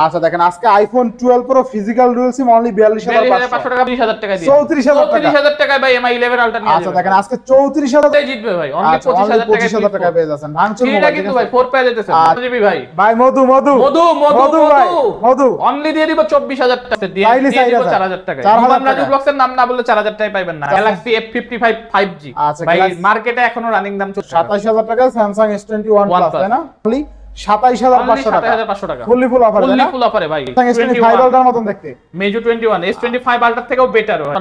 আচ্ছা দেখেন আজকে iPhone 12 pro physical dual SIM only 42500 টাকা 30000 টাকা দিয়ে 34000 টাকায় ভাই এমআই 11 আলট্রা নিয়ে আচ্ছা দেখেন আজকে 34000 টাকায় জিতবে ভাই অনলি 25000 টাকা পেয়ে যাচ্ছেন ভাঙচুর মোবাইল কিন্তু ভাই 4 পেয়ে যেতেছে জিবি ভাই ভাই মধু ভাই মধু অনলি দিয়ে দিব 24000 টাকা দিয়ে দিব 4000 টাকা ইমাম রাজু ব্লগসের নাম না বললে 4000 টাকায় পাবেন না গ্যালাক্সি F55 5G ভাই মার্কেটে এখনো রানিং দাম 27000 টাকা স্যামসাং S21 প্লাস তাই না অনলি 27500 টাকা fully full offer fully full অফারে ভাই S25 আলট্রার মতন দেখতে মেজো 21 S25 আলট্রা থেকেও বেটার হয়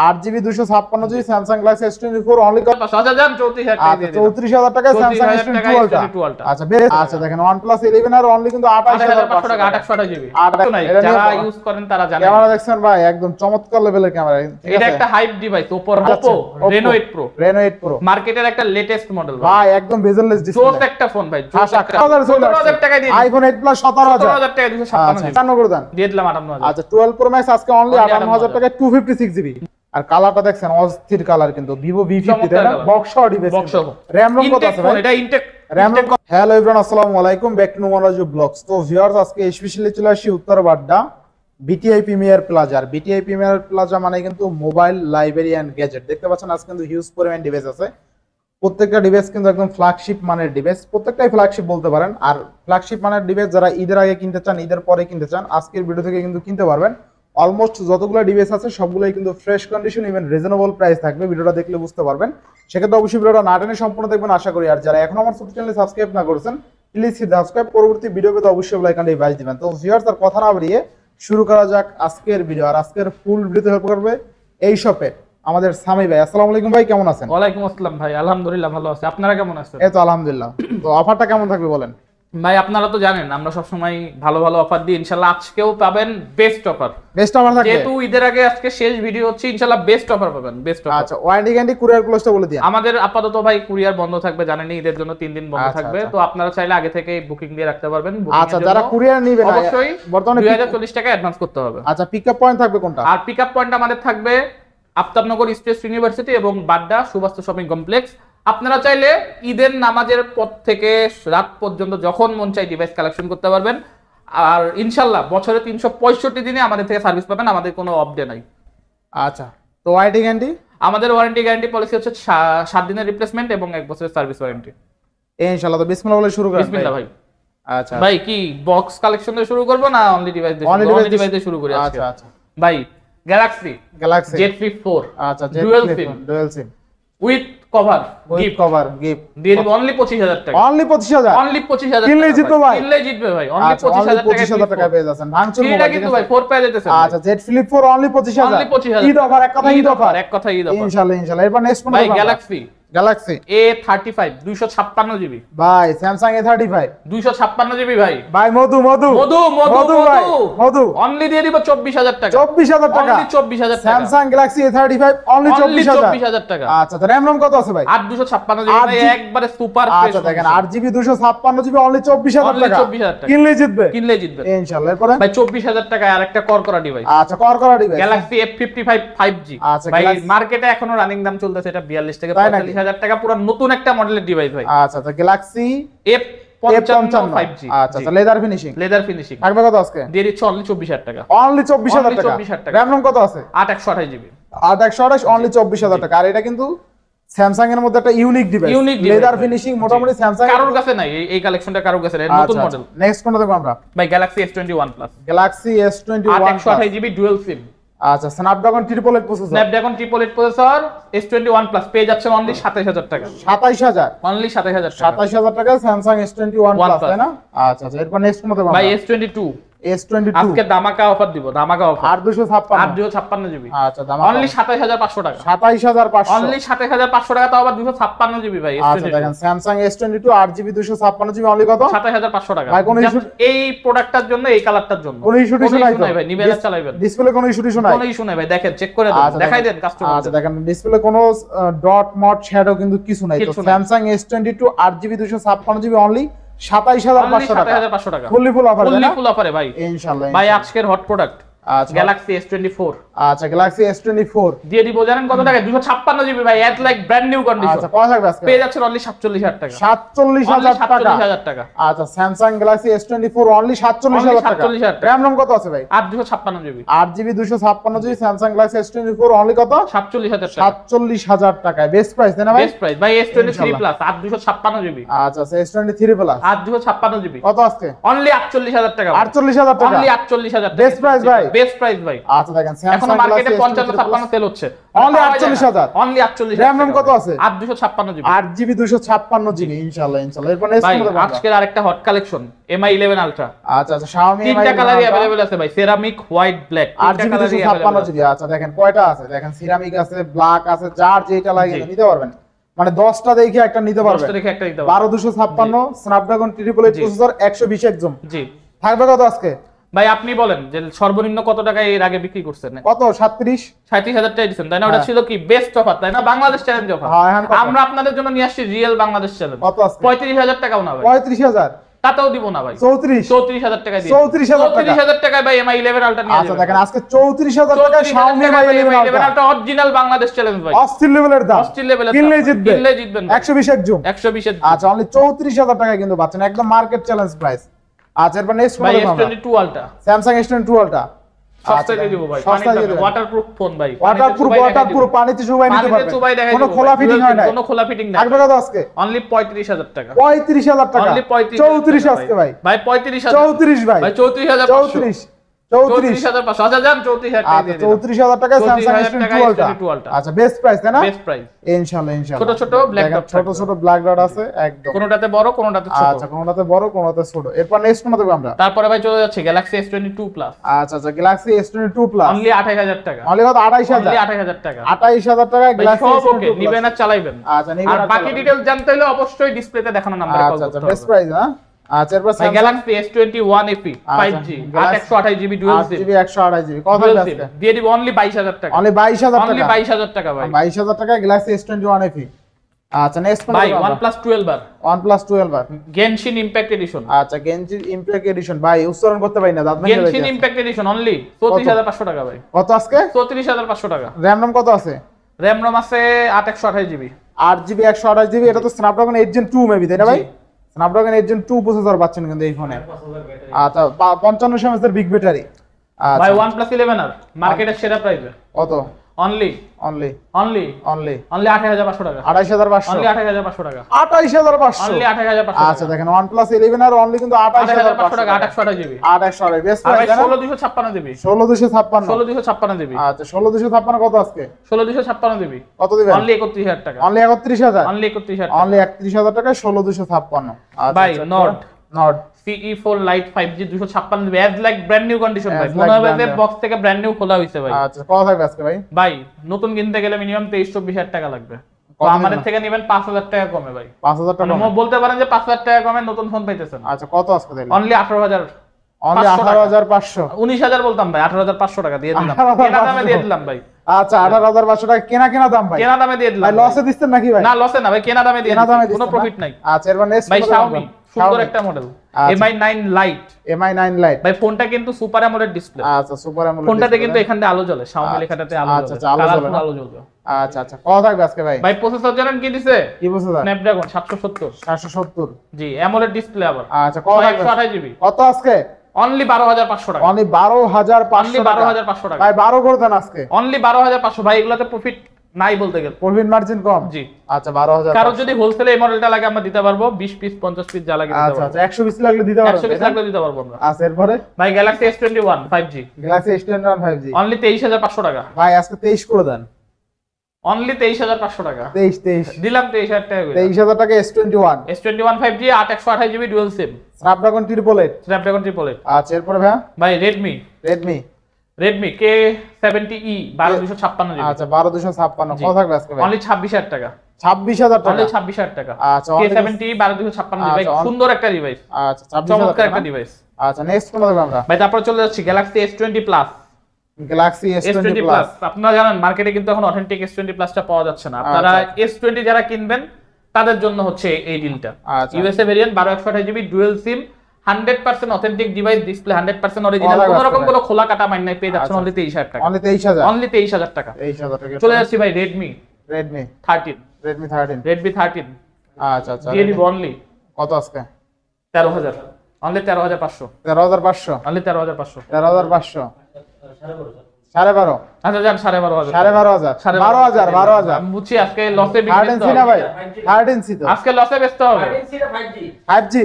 8GB 256GB Samsung Galaxy S24 only 34000 টাকা দিয়ে 34000 টাকা স্যামসাং S22 আলট্রা আচ্ছা আচ্ছা দেখেন OnePlus 11 আর অনলি কিন্তু 28500 টাকা 28GB যারা ইউজ করেন তারা জানেন ক্যামেরা দেখছেন ভাই একদম চমৎকার লেভেলের ক্যামেরা এটা একটা hype device Oppo Reno 8 Pro মার্কেটের একটা লেটেস্ট মডেল ভাই একদম বেজেললেস ডিসপ্লে জোস একটা ফোন ভাই জোস একটা 17000 টাকা দিয়ে আইফোন 8 প্লাস 17000 টাকা 256 করে দেন দিয়ে দিলাম 58000 আচ্ছা 12 প্রো ম্যাক্স আজকে অনলি 58000 টাকা 256GB আর কালারটা দেখছেন অস্থির কালার কিন্তু Vivo V50 তাই না বক্স ডিভাইস RAM ROM কত আছে ভাই এটা ইনটেক RAM ROM হ্যালো एवरीवन আসসালামু আলাইকুম ব্যাক টু নোমারাজু ব্লগস তো ভিউয়ার্স আজকে স্পেশালি চলে আসি Uttar Badda BTI premier plaza আর বিটিআই প্রিমিয়ার প্লাজা মানে কিন্তু মোবাইল লাইব্রেরি এন্ড গ্যাজেট দেখতে পাচ্ছেন আজকে কিন্তু হিউজ পরিমাণ ডিভাইস আছে প্রত্যেকটা ডিভাইস কিন্তু একদম ফ্ল্যাগশিপ মানের ডিভাইস প্রত্যেকটাই ফ্ল্যাগশিপ বলতে পারেন আর ফ্ল্যাগশিপ মানের ডিভাইস যারা ঈদের আগে কিনতে চান ঈদের পরে কিনতে চান আজকের ভিডিও থেকে কিন্তু কিনতে পারবেন অলমোস্ট যতগুলো ডিভাইস আছে সবগুলোই কিন্তু fresh condition even reasonable price থাকবে ভিডিওটা দেখলে বুঝতে পারবেন সেক্ষেত্রে অবশ্যই ভিডিওটা না টেনে সম্পূর্ণ দেখবেন আশা করি আর যারা এখনো আমার ছোট চ্যানেলে সাবস্ক্রাইব না করেছেন প্লিজ সাবস্ক্রাইব পরবর্তী ভিডিও পেতে অবশ্যই বেল আইকনটি বাজিয়ে দিবেন তো ভিউয়ার্স আর কথা না বাড়িয়ে শুরু করা যাক আজকের ভিডিও আর আজকের ফুল ভিডিওতে হেল্প করবে এই শপে আমাদের সামি ভাই আসসালামু আলাইকুম ভাই কেমন আছেন ওয়ালাইকুম আসসালাম ভাই আলহামদুলিল্লাহ ভালো আছি আপনারা কেমন আছেন এই তো আলহামদুলিল্লাহ তো অফারটা কেমন থাকবে বলেন ভাই আপনারা তো জানেন আমরা সব সময় ভালো ভালো অফার দিই ইনশাআল্লাহ আজকেও পাবেন বেস্ট অফার থাকবে যেহেতু ঈদের আগে আজকে শেষ ভিডিও হচ্ছে ইনশাআল্লাহ বেস্ট অফার পাবেন বেস্ট অফার আচ্ছা ওয়ারেন্টি গ্যারান্টি কুরিয়ার ক্লোজটা বলে দিন আমাদের আপাতত ভাই কুরিয়ার বন্ধ থাকবে জানেনই ঈদের জন্য 3 দিন বন্ধ থাকবে তো আপনারা চাইলে আগে থেকে বুকিং দিয়ে রাখতে পারবেন আচ্ছা যারা কুরিয়ার নেবেন অবশ্যই বর্তমানে 2040 টাকা অ্যাডভান্স করতে হবে আচ্ছা পিকআপ পয়েন্ট থাকবে কোনটা আর পিকআপ পয়েন্ট আমাদের থাকবে আফতাবনগর স্টেট ইউনিভার্সিটি এবং বাড্ডা সুবাস্তু শপিং কমপ্লেক্স আপনারা চাইলে ঈদের নামাজের পর থেকে রাত পর্যন্ত যখন মন চাই ডিভাইস কালেকশন করতে পারবেন আর ইনশাআল্লাহ বছরে 365 দিনে আমাদের থেকে সার্ভিস পাবেন আমাদের কোনো অফ ডে নাই আচ্ছা তো ওয়ারেন্টি গ্যারান্টি আমাদের ওয়ারেন্টি গ্যারান্টি পলিসি হচ্ছে 7 দিনের রিপ্লেসমেন্ট এবং 1 বছরের সার্ভিস ওয়ারেন্টি ইনশাআল্লাহ তো বিসমিল্লাহ বলে শুরু করেন বিসমিল্লাহ ভাই আচ্ছা ভাই কি বক্স কালেকশন দিয়ে শুরু করব না অনলি ডিভাইস দিয়ে শুরু করি আজকে আচ্ছা আচ্ছা ভাই গ্যালাক্সি Z Flip 4 আচ্ছা dual SIM with cover gift দিয়ে দিব অনলি 25000 টাকা অনলি 25000 কিনলে জিতবে ভাই অনলি 25000 টাকা পেয়ে যাচ্ছেন ভাঙচুর এটা কিন্তু ভাই 4 পেয়ে যেতেছে আচ্ছা Z Flip 4 only 25000 Eid offer এক কথা ঈদ অফার ইনশাআল্লাহ এরপর নেক্সট কোন ভাই গ্যালাক্সি A35 256GB ভাই স্যামসাং A35 256GB ভাই মধু ভাই মধু অনলি দিয়ে দিব 24000 টাকা 24000 টাকা অনলি 24000 টাকা স্যামসাং গ্যালাক্সি A35 অনলি 24000 টাকা আচ্ছা তো RAM ROM কত আছে ভাই 8256GB ভাই একবারে সুপার ফ্রেশ আচ্ছা দেখেন 8GB 256GB অনলি 24000 টাকা কিনলে জিতবে ইনশাআল্লাহ এরপর ভাই 24000 টাকায় আরেকটা করকরা ডিভাইস আচ্ছা করকরা ডিভাইস গ্যালাক্সি F55 5G ভাই মার্কেটে এখনো রানিং দাম চলতেছে এটা 42 থেকে 45000 টাকা পুরো নতুন একটা মডেলের ডিভাইস ভাই আচ্ছা তো গ্যালাক্সি F55 5G আচ্ছা তো লেদার ফিনিশিং থাকবে কত আজকে দিয়ে দিচ্ছি অনলি 24000 টাকা অনলি 24000 টাকা RAM ROM কত আছে 8128GB 8128 অনলি 24000 টাকা আর এটা কিন্তু স্যামসাং এর মধ্যে একটা ইউনিক ডিভাইস লেদার ফিনিশিং মোটামুটি স্যামসাং কারোর কাছে নাই এই কালেকশনটা কারোর কাছে নাই নতুন মডেল নেক্সট কোনটা দেখব আমরা ভাই Galaxy S21 plus Galaxy S21 8128GB dual SIM আচ্ছা Snapdragon 888 processor processor S21 plus পেয়ে যাচ্ছেন অনলি 27000 টাকা 27000 অনলি 27000 টাকা স্যামসাং S21 প্লাস তাই না আচ্ছা আচ্ছা এরপর নেক্সট কোনটা দেখব ভাই S22 আজকে ধামাকা অফার দিব ধামাকা অফার 8256 আচ্ছা ধামাকা অনলি 27500 টাকা 27500 অনলি 27500 টাকা তাও আবার 256GB ভাই আচ্ছা দেখেন Samsung S22 8GB 256GB only কত 27500 টাকা ভাই কোন ইস্যু এই প্রোডাক্টটার জন্য এই কালারটার জন্য কোন ইস্যু নাই ভাই নিবেদন চালাবেন ডিসপ্লে কোন ইস্যু নাই কোন ইস্যু নাই ভাই দেখেন চেক করে দেন দেখাই দেন কাস্টমার আচ্ছা দেখেন ডিসপ্লে কোন ডট মট শ্যাডো কিন্তু কিছু নাই তো Samsung S22 8GB 256GB only 27500 টাকা টাকা ফুললি ফুল অফারে ভাই ইনশাআল্লাহ ভাই আজকের হট প্রোডাক্ট আচ্ছা গ্যালাক্সি S24 আচ্ছা গ্যালাক্সি S24 দিয়ে দিব জানেন কত টাকা 256 জিবি ভাই এট লাইক ব্র্যান্ড নিউ কন্ডিশন আচ্ছা কত থাকবে আজকে পেয়ে যাচ্ছেন অনলি 47000 টাকা 47000 টাকা 47000 টাকা আচ্ছা স্যামসাং গ্যালাক্সি S24 অনলি 47000 টাকা 47000 টাকা। র‍্যাম রম কত আছে ভাই 256 GB 8GB 256GB Samsung Galaxy S24 only কত 47000 টাকা 47000 টাকায় বেস্ট প্রাইস তাই না ভাই বেস্ট প্রাইস ভাই S23 ইনশাআল্লাহ। প্লাস 256 জিবি আচ্ছা S23 প্লাস 256 জিবি কত আজকে অনলি 48000 টাকা 48000 টাকা অনলি 48000 টাকা Best price ভাই? বেস্ট প্রাইস ভাই আচ্ছা দেখেন এখন স্যামসাং মার্কেটে গ্যালাক্সি 55 56 সেল হচ্ছে Only 48,000 অনলি 48000 RAM কত আছে? 256 জিবি 8GB 256GB ইনশাআল্লাহ এরপর নেক্সট ভাই মডেল আজকের আরেকটা হট কালেকশন MI 11 আলট্রা আচ্ছা আচ্ছা Xiaomi তিনটা Mi কালারই 11 अवेलेबल আছে ভাই সেরামিক হোয়াইট ব্ল্যাক তিনটা 8GB কালারই 256GB আচ্ছা দেখেন কয়টা আছে দেখেন সিরামিক আছে ব্ল্যাক আছে যার যেটা লাগে জি। নিতে পারবেন মানে 10টা দেখে একটা নিতে পারবেন দশটা দেখে একটা দিতে 12256 স্ন্যাপড্রাগন 888 জি। প্রসেসর 120 একদম জি থাকবে কত আজকে ভাই আপনি বলেন যে সর্বনিম্ন কত টাকায় এর আগে বিক্রি করছেন কত 37 37000 টাকা দিচ্ছেন তাই না ওটা হ্যাঁ। ছিল কি বেস্ট অফার তাই না বাংলাদেশ চ্যালেঞ্জ অফার হ্যাঁ, এখন কত? আমরা আপনাদের জন্য নিয়ে আসছি রিয়েল বাংলাদেশ চ্যালেঞ্জ কত আজকে 35000 টাকাও না ভাই 35000 তাতেও দিব না ভাই 34 34000 টাকা দিয়ে 34,000 টাকা। 34000 টাকায় ভাই MI 11 আলট্রা নিয়ে আচ্ছা যাবেন দেখেন আজকে 34000 টাকায় Xiaomi Mi 11 Ultra ultra original Bangladesh challenge ভাই অস্থির লেভেলের দাম অস্থির লেভেলের কিনলে জিতবে কিনলে জিতবেন 120 একজন 120 এর আচ্ছা অনলি 34000 টাকা কিন্তু পাচ্ছেন একদম মার্কেট চ্যালেঞ্জ প্রাইস আচ্ছা এরপর নেক্সট ভাই মডেল আমরা S22 ultra Samsung S22 Ultra সস্তায় দিয়ে দিব ভাই সস্তায় দিয়ে দিবেন। ওয়াটারপ্রুফ ফোন ভাই ওয়াটারপ্রুফ পানিতে চুবাই নিতে পানিতে পারবেন চুবাই দেখাই কোনো দিব। খোলা ফিটিং হয় না কোনো খোলা ফিটিং নাই থাকবে কত আজকে অনলি 35000 টাকা 35000 টাকা অনলি 34 আজকে ভাই ভাই 35000 34 ভাই ভাই 34500 34 34 34500 আচ্ছা যান 34000 টাকা আচ্ছা দিয়ে দিলাম 34000 টাকায় Samsung 34,000 টাকায় S22 S22 Ultra Ultra। আচ্ছা বেস্ট প্রাইস তাই না বেস্ট প্রাইস ইনশাআল্লাহ ইনশাআল্লাহ ছোট ছোট black দেখেন dot ছোট ছোট ব্ল্যাক ডট আছে একদম কোনটাতে বড় কোনটাতে ছোট আচ্ছা কোনটাতে বড় কোনটাতে ছোট এরপর নেক্সট কোনটা দেখব আমরা তারপরে ভাই চলে যাচ্ছে Galaxy S22 Plus আচ্ছা আচ্ছা Galaxy S22 Plus অনলি 28000 টাকা অনলি কত অনলি 28000 28000 টাকা 28000 টাকায় ভাই Galaxy সব ওকে S22 Plus নিবেন আর চালাইবেন আচ্ছা নিবেন আর আর বাকি চালাবেন। ডিটেইলস জানতে হলে অবশ্যই ডিসপ্লেতে দেখানো নাম্বারে কল আচ্ছা আচ্ছা করতে বেস্ট হবে প্রাইস হ্যাঁ আচ্ছা এরপর ভাই Galaxy S21 FE 5G Galaxy 128GB dual SIM 8GB 128GB কত ডুয়াল আছে সিম আজকে দিয়ে দিব অনলি 22000 টাকা অনলি 22000 অনলি টাকা 22000 টাকা ভাই 22000 টাকায় Galaxy S21 FE আচ্ছা নেক্সট ভাই কোনটা OnePlus 12 বার OnePlus 12 আর Genshin Impact Edition আচ্ছা Genshin Impact Edition ভাই উচ্চারণ করতে পারি না দাঁত ভেঙে Genshin যাচ্ছে Impact Edition অনলি 34500 টাকা ভাই কত আজকে 34500 টাকা RAM ROM কত আছে RAM ROM আছে 8128GB 8GB 128GB এটা তো Snapdragon 8 Gen 2 মেবি তাই না ভাই Snapdragon 8 Gen 2 প্রসেসর পাচ্ছেন কিন্তু এই ফোনে আচ্ছা 55 mAh এর বিগ ব্যাটারি ভাই আচ্ছা OnePlus 11 আর মার্কেটের সেরা প্রাইসে কত only only only only only 28500 টাকা 28500 অনলি 28500 টাকা 28500 অনলি 28500 আচ্ছা দেখেন OnePlus 11 আর অনলি কিন্তু 28500 টাকা 28500 828GB 828 বেস্ট আর ভাই প্রাইস না 16256GB 16256 16256GB আচ্ছা 16256 কত আজকে 16256GB কত দিবেন অনলি 31000 টাকা অনলি 31000 অনলি 31000 টাকা অনলি 31000 টাকায় 16256 আচ্ছা ভাই not not CE4 Lite 5G 256GB as like brand new condition ভাই As মনে like হবে যে brand new। বক্স থেকে ব্র্যান্ড নিউ খোলা হইছে ভাই আচ্ছা কত থাকবে আজকে ভাই ভাই নতুন কিনতে গেলে মিনিমাম 23-24 টাকা লাগবে তো কত আমাদের দিবেন? থেকে নেবেন 5000 টাকা কমে ভাই 5000 টাকা মানে বলতে পারেন যে 5000 টাকা কমে নতুন ফোন পাইতেছেন আচ্ছা কত আজকে দিলেন অনলি 18000 অনলি 18500 19000 বলতাম ভাই 18500 টাকা দিয়ে দিলাম 18,500 কেনা দামে দিয়ে দিলাম ভাই আচ্ছা 18500 টাকা কেনা দাম ভাই কেনা দামে দিয়ে দিলাম ভাই লসে দিচ্ছেন নাকি ভাই না লসে না ভাই কেনা দামে দিয়ে কেনা দামে দিলাম কোনো দিচ্ছেন প্রফিট না? নাই আচ্ছা এরপর নেক্সট ভাই Xiaomi সুন্দর একটা মডেল আচ্ছা। MI 9 Lite MI 9 Lite ভাই ফোনটা কিন্তু সুপার অ্যামোলেড ডিসপ্লে আচ্ছা সুপার অ্যামোলেড ফোনটাতে কিন্তু এখান দিয়ে আলো জ্বলে Xiaomi লেখাটাতে আলো আচ্ছা, জ্বলে আচ্ছা, আলো জ্বলে কালারফুল না? আলো জ্বলবে আচ্ছা আচ্ছা কত থাকবে আজকে ভাই ভাই প্রসেসর জানেন কি দিছে কি বলছো স্যার Snapdragon 770 770 জি অ্যামোলেড ডিসপ্লে আবার আচ্ছা কত থাকবে 128GB কত আজকে অনলি 12500 টাকা অনলি অনলি 12500 টাকা 12500 টাকা ভাই 12 করে দেন আজকে অনলি 12500 ভাই এগুলাতে প্রফিট নাই বলতে গেলে প্রফিট মার্জিন কম জি আচ্ছা 12000 কারো যদি হোলসেলে এই মডেলটা লাগে আমরা দিতে পারবো 20 পিস 50 পিস যা লাগে দিতে আচ্ছা পারবো আচ্ছা 120 লাগলে দিতে পারবেন 100 পিস লাগলে দিতে পারবো আমরা আচ্ছা এরপরে ভাই Galaxy S21 5G Galaxy S21 5G only 23500 টাকা ভাই আজকে 23 করে দেন অনলি 23500 টাকা 23 দিলাম 23000 টাকা করে 23000 টাকা S21 S21 5G 8128GB dual সিম Snapdragon 888 Snapdragon 888 আচ্ছা এরপরে ভাই ভাই Redmi Redmi K70E 12256GB আচ্ছা 12256 জি। কত থাকবে আজকে ভাই অনলি 26000 টাকা 26000 টাকা অনলি 26000 টাকা আচ্ছা, only- K70E 12256GB ভাই আচ্ছা, সুন্দর একটা ডিভাইস আচ্ছা 26000 চমৎকার টাকা একটা না? ডিভাইস আচ্ছা নেক্সট কোন দেখব আমরা ভাই তারপর চলে যাচ্ছি Galaxy S20 Plus Galaxy S20 S20 Plus Plus আপনারা জানেন মার্কেটে কিন্তু এখন অথেন্টিক S20 Plusটা পাওয়া যাচ্ছে না আপনারা আচ্ছা। S20 যারা কিনবেন তাদের জন্য হচ্ছে এই ডিলটা আচ্ছা। USA variant 12128GB dual SIM 100% authentic device, display 100% original, All কোনো রকম আছে কোনো খোলা কাটা মাইন নাই, পেয়ে যাচ্ছেন আচ্ছা। অনলি 23,000 টাকা। অনলি 23,000 অনলি 23,000 টাকা। 23,000 টাকা চলে যাচ্ছি ভাই Redmi Redmi 13, Redmi 13 Redmi 13 আচ্ছা আচ্ছা দিয়ে দিব অনলি কত আজকে 13,000, অনলি 13,500, 13,500 অনলি 13,500। 13,500 12,500 আচ্ছা যান 12,500, 12,500 12,000 আমি বুঝছি আজকে লসে বিক্রি 13C না ভাই 13C তো আজকে লসে বেচতে হবে। 5G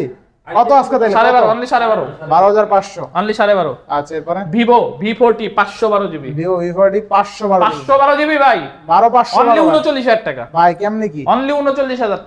কত আজকে তাইলে 12,500, অনলি 12,500, 12,500 অনলি 12,500। আচ্ছা এরপরে Vivo V40 512 GB, Vivo V40 512 512 GB ভাই, 12,500 অনলি 39,000 টাকা, ভাই কেমনে কি অনলি 39,000 টাকা।